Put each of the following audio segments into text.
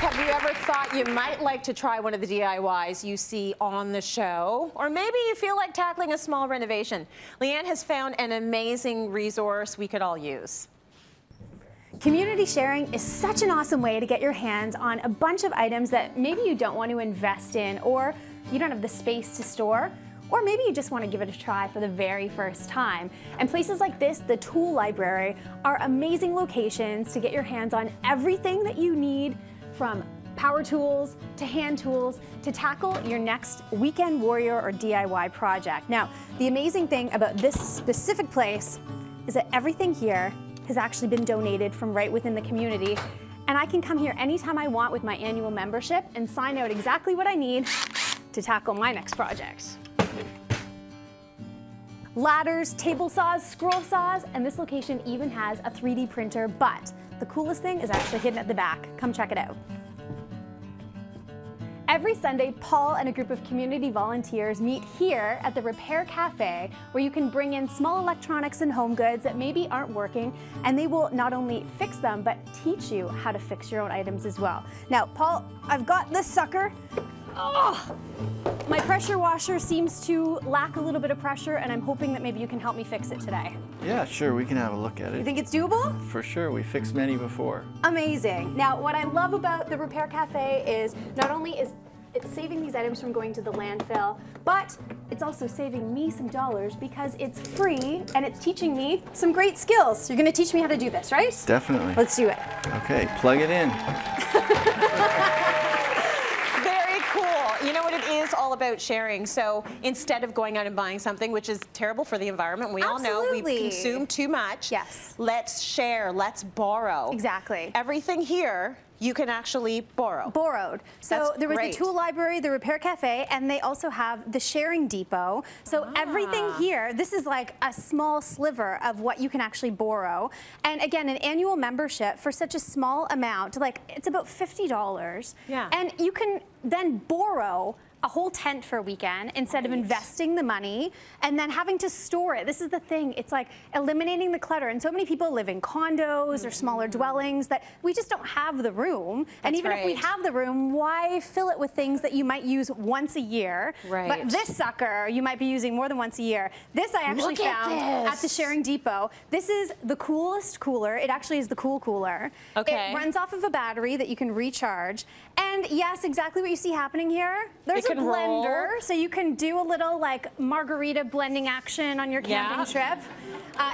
Have you ever thought you might like to try one of the DIYs you see on the show? Or maybe you feel like tackling a small renovation. Leigh-Ann has found an amazing resource we could all use. Community sharing is such an awesome way to get your hands on a bunch of items that maybe you don't want to invest in, or you don't have the space to store, or maybe you just want to give it a try for the very first time. And places like this, the Tool Library, are amazing locations to get your hands on everything that you need, from power tools to hand tools, to tackle your next weekend warrior or DIY project. Now, the amazing thing about this specific place is that everything here has actually been donated from right within the community, and I can come here anytime I want with my annual membership and sign out exactly what I need to tackle my next project. Ladders, table saws, scroll saws, and this location even has a 3D printer, but the coolest thing is actually hidden at the back. Come check it out. Every Sunday, Paul and a group of community volunteers meet here at the Repair Cafe, where you can bring in small electronics and home goods that maybe aren't working, and they will not only fix them, but teach you how to fix your own items as well. Now, Paul, I've got this sucker. Oh, my pressure washer seems to lack a little bit of pressure, and I'm hoping that maybe you can help me fix it today. Yeah, sure, we can have a look at it. You think it's doable? For sure, we fixed many before. Amazing. Now, what I love about the Repair Cafe is not only is it's saving these items from going to the landfill, but it's also saving me some dollars because it's free and it's teaching me some great skills. You're gonna teach me how to do this, right? Definitely. Let's do it. Okay, plug it in. You know what, it is all about sharing. So instead of going out and buying something, which is terrible for the environment, we all know we consume too much. Yes. Let's share, let's borrow. Exactly. Everything here you can actually borrow. Borrowed. So That's there was great. the Tool Library, the Repair Cafe, and they also have the Sharing Depot. So everything here, this is like a small sliver of what you can actually borrow. And again, an annual membership for such a small amount, like it's about $50. Yeah. And you can then borrow a whole tent for a weekend instead of investing the money and then having to store it. This is the thing, it's like eliminating the clutter. And so many people live in condos or smaller dwellings that we just don't have the room. And even if we have the room, why fill it with things that you might use once a year? Right. But this sucker, you might be using more than once a year. This I actually found at the Sharing Depot. This is the coolest cooler. It actually is the cool cooler. Okay. It runs off of a battery that you can recharge. And yes, exactly what you see happening here. There's a blender, so you can do a little like margarita blending action on your camping trip.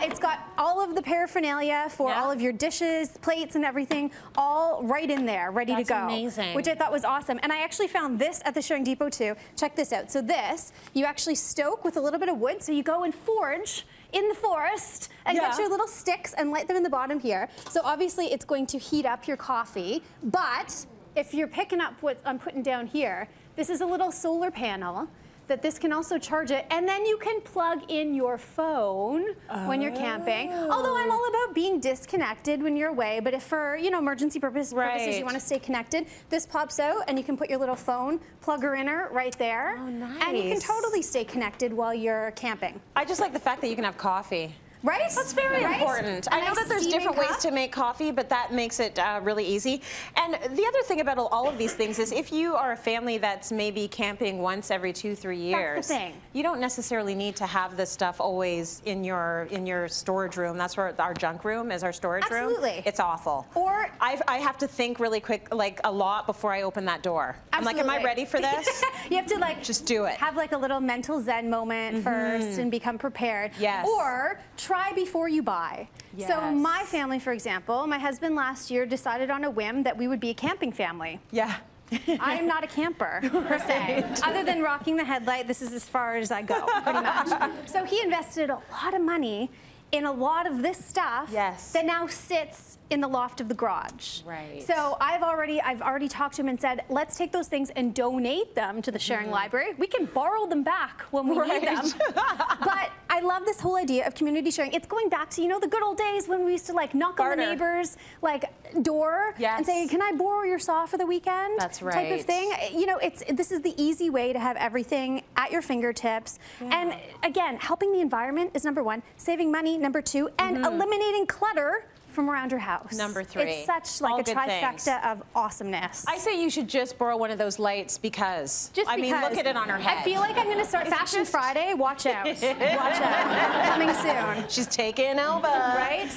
It's got all of the paraphernalia for all of your dishes, plates, and everything, all right in there, ready to go. That's amazing. Which I thought was awesome. And I actually found this at the Sharing Depot too. Check this out. So this, you actually stoke with a little bit of wood, so you go and forge in the forest and get your little sticks and light them in the bottom here. So obviously it's going to heat up your coffee, but if you're picking up what I'm putting down here, this is a little solar panel that this can also charge it, and then you can plug in your phone when you're camping. Although I'm all about being disconnected when you're away, but if for emergency purposes you want to stay connected, this pops out and you can put your little phone plugger-inner right there. Oh, nice. And you can totally stay connected while you're camping. I just like the fact that you can have coffee. Right? That's very important. I know that there's different ways to make coffee, but that makes it really easy. And the other thing about all of these things is if you are a family that's maybe camping once every 2-3 years, that's the thing. You don't necessarily need to have this stuff always in your storage room. That's where our junk room is, our storage room. Absolutely. It's awful. Or I have to think really quick, like a lot before I open that door. Absolutely. I'm like, am I ready for this? You have to like just do it. Have like a little mental Zen moment first and become prepared. Yes. Or try before you buy. Yes. So my family, for example, my husband last year decided on a whim that we would be a camping family. Yeah. I am not a camper, per se. Other than rocking the headlight, this is as far as I go, pretty much. So he invested a lot of money in a lot of this stuff that now sits in the loft of the garage. Right. So I've already talked to him and said, let's take those things and donate them to the Sharing Library. We can borrow them back when we need them. But I love this whole idea of community sharing. It's going back to, the good old days when we used to like knock on the neighbor's door and say, can I borrow your saw for the weekend? That's right. Type of thing. This is the easy way to have everything at your fingertips. And again, helping the environment is number one, saving money number two, and eliminating clutter from around your house. Number 3. It's such like All a good trifecta things. of awesomeness. I say you should just borrow one of those lights because, Just I mean, because. look at it on her head. I feel like I'm going to start Fashion Friday. Watch out. Watch out. Coming soon. She's taking Elva. Right?